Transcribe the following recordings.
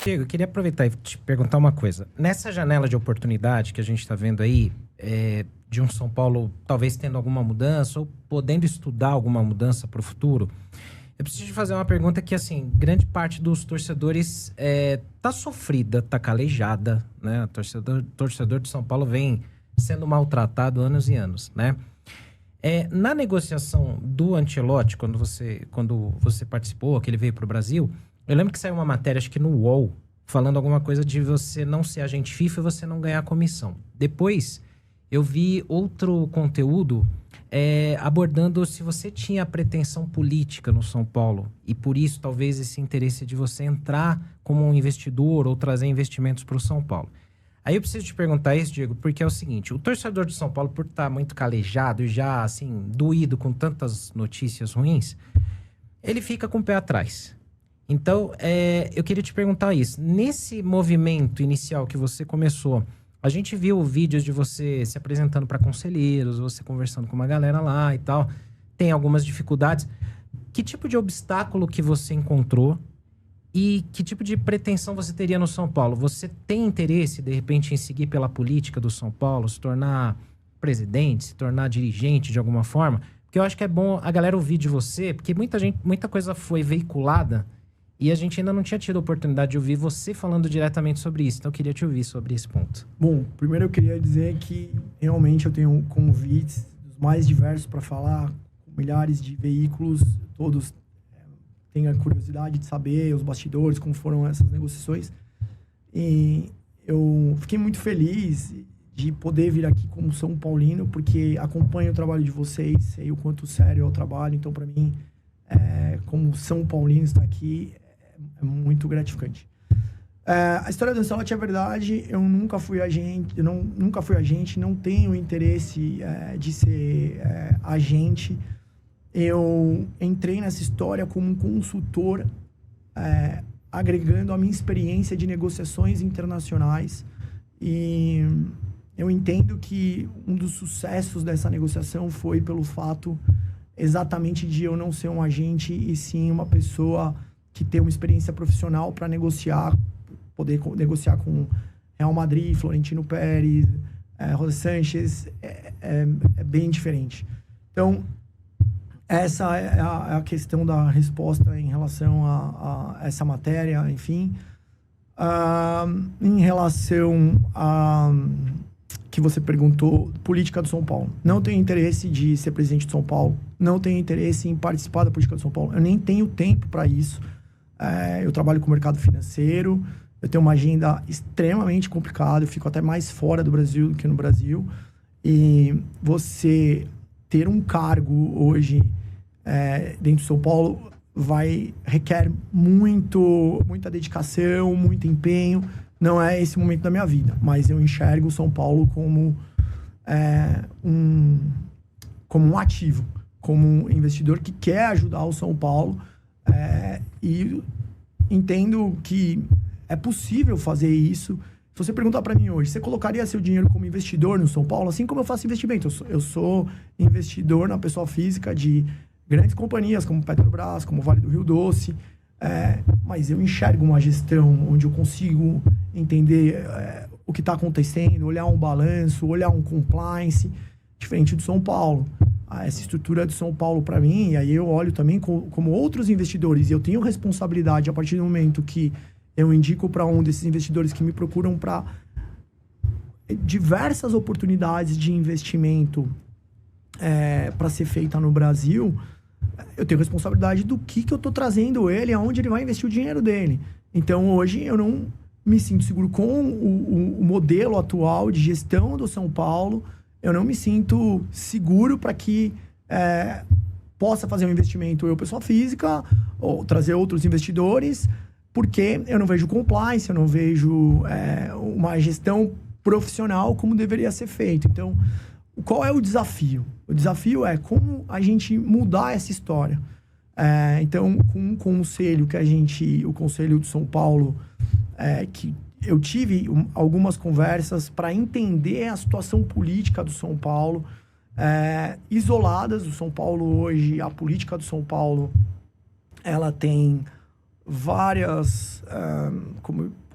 Diego, eu queria aproveitar e te perguntar uma coisa. Nessa janela de oportunidade que a gente está vendo aí, de um São Paulo talvez tendo alguma mudança ou podendo estudar alguma mudança para o futuro, eu preciso te fazer uma pergunta que, assim, grande parte dos torcedores tá sofrida, tá calejada, né? O torcedor de São Paulo vem sendo maltratado anos e anos, né? Na negociação do Ancelotti, quando você participou, que ele veio para o Brasil, eu lembro que saiu uma matéria, acho que no UOL, falando alguma coisa de você não ser agente FIFA e você não ganhar comissão. Depois, eu vi outro conteúdo abordando se você tinha pretensão política no São Paulo e por isso talvez esse interesse de você entrar como um investidor ou trazer investimentos para o São Paulo. Aí eu preciso te perguntar isso, Diego, porque é o seguinte, o torcedor de São Paulo, por estar muito calejado e já, assim, doído com tantas notícias ruins, ele fica com o pé atrás. Então, eu queria te perguntar isso. Nesse movimento inicial que você começou, a gente viu vídeos de você se apresentando para conselheiros, você conversando com uma galera lá e tal. Tem algumas dificuldades. Que tipo de obstáculo que você encontrou e que tipo de pretensão você teria no São Paulo? Você tem interesse, de repente, em seguir pela política do São Paulo, se tornar presidente, se tornar dirigente de alguma forma? Porque eu acho que é bom a galera ouvir de você, porque muita coisa foi veiculada e a gente ainda não tinha tido a oportunidade de ouvir você falando diretamente sobre isso. Então eu queria te ouvir sobre esse ponto. Bom, primeiro eu queria dizer que realmente eu tenho convites dos mais diversos para falar com milhares de veículos, todos têm a curiosidade de saber os bastidores, como foram essas negociações. E eu fiquei muito feliz de poder vir aqui como São Paulino, porque acompanho o trabalho de vocês, sei o quanto sério é o trabalho. Então, para mim, como São Paulino estar aqui é muito gratificante. A história do Ancelotti é verdade. Eu nunca fui agente, não tenho interesse de ser agente. Eu entrei nessa história como um consultor, agregando a minha experiência de negociações internacionais. E eu entendo que um dos sucessos dessa negociação foi pelo fato exatamente de eu não ser um agente e sim uma pessoa que tem uma experiência profissional para negociar, poder negociar com Real Madrid, Florentino Pérez, José Sánchez, é bem diferente. Então, essa é a questão da resposta em relação a essa matéria, enfim. Em relação a que você perguntou, política do São Paulo. Não tenho interesse de ser presidente de São Paulo. Não tenho interesse em participar da política do São Paulo. Eu nem tenho tempo para isso. Eu trabalho com o mercado financeiro. Eu tenho uma agenda extremamente complicada. Eu fico até mais fora do Brasil do que no Brasil. E você ter um cargo hoje dentro de São Paulo requer muita dedicação, muito empenho. Não é esse momento da minha vida, mas eu enxergo o São Paulo como um ativo, como um investidor que quer ajudar o São Paulo, e entendo que é possível fazer isso. Se você perguntar para mim hoje, você colocaria seu dinheiro como investidor no São Paulo? Assim como eu faço investimento. Eu sou investidor na pessoa física de grandes companhias como Petrobras, como Vale do Rio Doce, mas eu enxergo uma gestão onde eu consigo entender o que está acontecendo, olhar um balanço, olhar um compliance, diferente do São Paulo. Essa estrutura do São Paulo, para mim, e aí eu olho também como outros investidores, e eu tenho responsabilidade a partir do momento que eu indico para um desses investidores que me procuram para diversas oportunidades de investimento para ser feita no Brasil. Eu tenho responsabilidade do que eu estou trazendo ele, aonde ele vai investir o dinheiro dele. Então, hoje, eu não me sinto seguro com o modelo atual de gestão do São Paulo. Eu não me sinto seguro para que possa fazer um investimento eu, pessoa física, ou trazer outros investidores, porque eu não vejo compliance, eu não vejo uma gestão profissional como deveria ser feito. Então, qual é o desafio? O desafio é como a gente mudar essa história. Então, com um conselho o Conselho de São Paulo, que eu tive algumas conversas para entender a situação política do São Paulo, isoladas. O São Paulo hoje, a política do São Paulo, ela tem várias...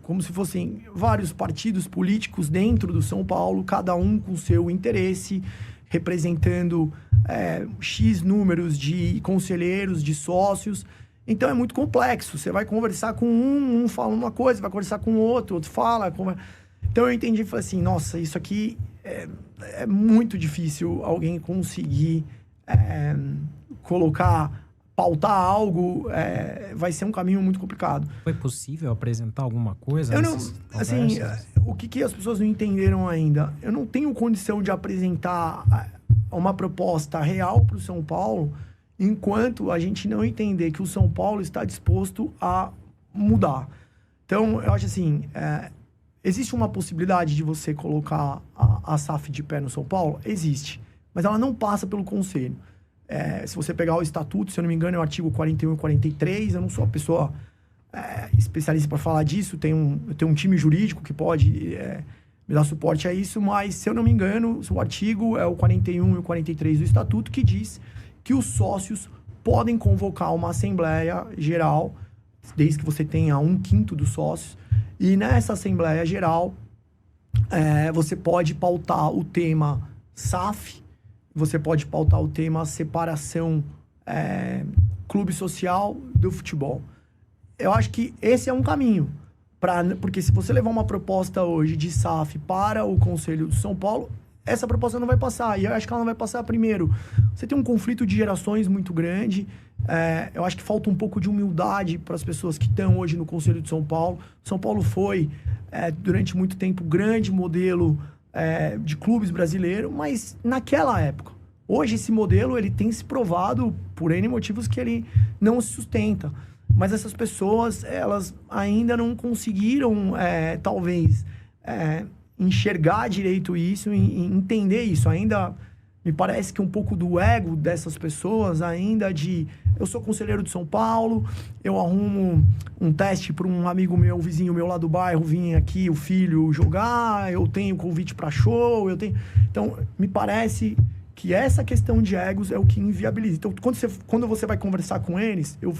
como se fossem vários partidos políticos dentro do São Paulo, cada um com seu interesse, representando X números de conselheiros, de sócios. Então é muito complexo. Você vai conversar com um fala uma coisa, vai conversar com outro fala... Então eu entendi e falei assim, nossa, isso aqui é muito difícil alguém conseguir pautar algo, vai ser um caminho muito complicado. Foi possível apresentar alguma coisa? Eu não, assim, o que as pessoas não entenderam ainda? Eu não tenho condição de apresentar uma proposta real para o São Paulo enquanto a gente não entender que o São Paulo está disposto a mudar. Então, eu acho assim, existe uma possibilidade de você colocar a SAF de pé no São Paulo? Existe. Mas ela não passa pelo Conselho. Se você pegar o Estatuto, se eu não me engano, é o artigo 41 e 43. Eu não sou a pessoa especialista para falar disso. Eu tenho um time jurídico que pode me dar suporte a isso. Mas, se eu não me engano, o artigo é o 41 e o 43 do Estatuto, que diz que os sócios podem convocar uma Assembleia Geral, desde que você tenha 1/5 dos sócios. E nessa Assembleia Geral, você pode pautar o tema SAF, você pode pautar o tema separação clube social do futebol. Eu acho que esse é um caminho. Porque se você levar uma proposta hoje de SAF para o Conselho do São Paulo, essa proposta não vai passar. E eu acho que ela não vai passar primeiro. Você tem um conflito de gerações muito grande. Eu acho que falta um pouco de humildade para as pessoas que estão hoje no Conselho de São Paulo. São Paulo foi, durante muito tempo, grande modelo de clubes brasileiro, mas naquela época. Hoje, esse modelo ele tem se provado por N motivos que ele não se sustenta. Mas essas pessoas, elas ainda não conseguiram, talvez, enxergar direito isso e entender isso. Ainda me parece que um pouco do ego dessas pessoas, ainda eu sou conselheiro de São Paulo, eu arrumo um teste para um amigo meu, vizinho meu lá do bairro, vir aqui, o filho jogar, eu tenho convite para show, Então, me parece que essa questão de egos é o que inviabiliza. Então, quando você vai conversar com eles, eu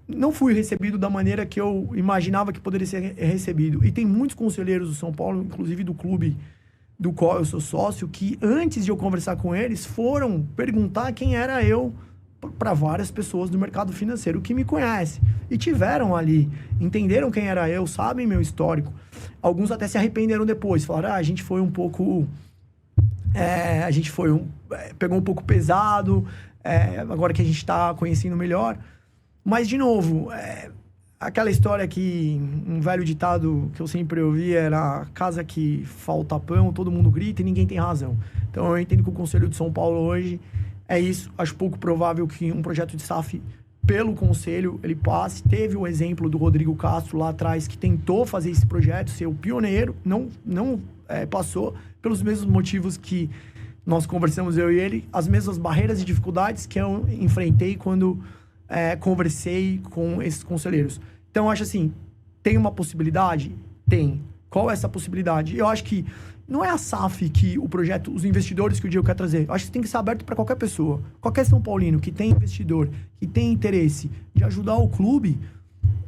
não fui recebido da maneira que eu imaginava que poderia ser recebido. E tem muitos conselheiros do São Paulo, inclusive do clube do qual eu sou sócio, que antes de eu conversar com eles, foram perguntar quem era eu para várias pessoas do mercado financeiro que me conhecem. E tiveram ali, entenderam quem era eu, sabem meu histórico. Alguns até se arrependeram depois, falaram, a gente foi um pouco... pegou um pouco pesado, agora que a gente está conhecendo melhor. Mas, de novo, aquela história que um velho ditado que eu sempre ouvi era casa que falta pão, todo mundo grita e ninguém tem razão. Então, eu entendo que o Conselho de São Paulo hoje é isso. Acho pouco provável que um projeto de SAF pelo Conselho ele passe. Teve o exemplo do Rodrigo Castro lá atrás, que tentou fazer esse projeto, ser o pioneiro, não passou, pelos mesmos motivos que nós conversamos, eu e ele, as mesmas barreiras e dificuldades que eu enfrentei quando... conversei com esses conselheiros. Então, eu acho assim, tem uma possibilidade? Tem. Qual é essa possibilidade? Eu acho que não é a SAF que o projeto, os investidores que o Diego quer trazer. Eu acho que tem que ser aberto para qualquer pessoa. Qualquer São Paulino que tem investidor, que tem interesse de ajudar o clube,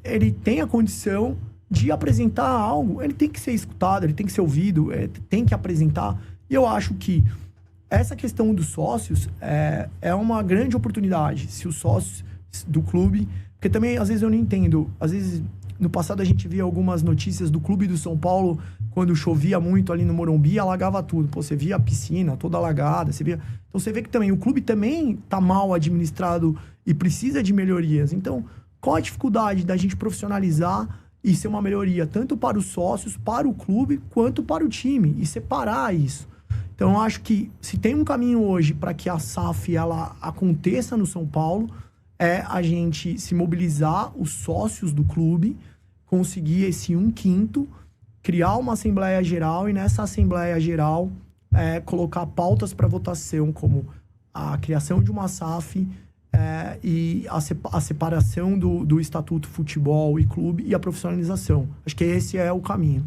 ele tem a condição de apresentar algo. Ele tem que ser escutado, ele tem que ser ouvido, tem que apresentar. E eu acho que essa questão dos sócios é uma grande oportunidade. Se os sócios do clube, porque também às vezes eu não entendo, às vezes no passado a gente via algumas notícias do clube do São Paulo, quando chovia muito ali no Morumbi, alagava tudo, você via a piscina toda alagada, então você vê que também o clube também tá mal administrado e precisa de melhorias. Então, qual a dificuldade da gente profissionalizar e ser uma melhoria tanto para os sócios, para o clube, quanto para o time, e separar isso? Então, eu acho que se tem um caminho hoje para que a SAF ela aconteça no São Paulo, é a gente se mobilizar, os sócios do clube, conseguir esse 1/5, criar uma Assembleia Geral e nessa Assembleia Geral colocar pautas para votação, como a criação de uma SAF e a separação do Estatuto Futebol e Clube e a profissionalização. Acho que esse é o caminho.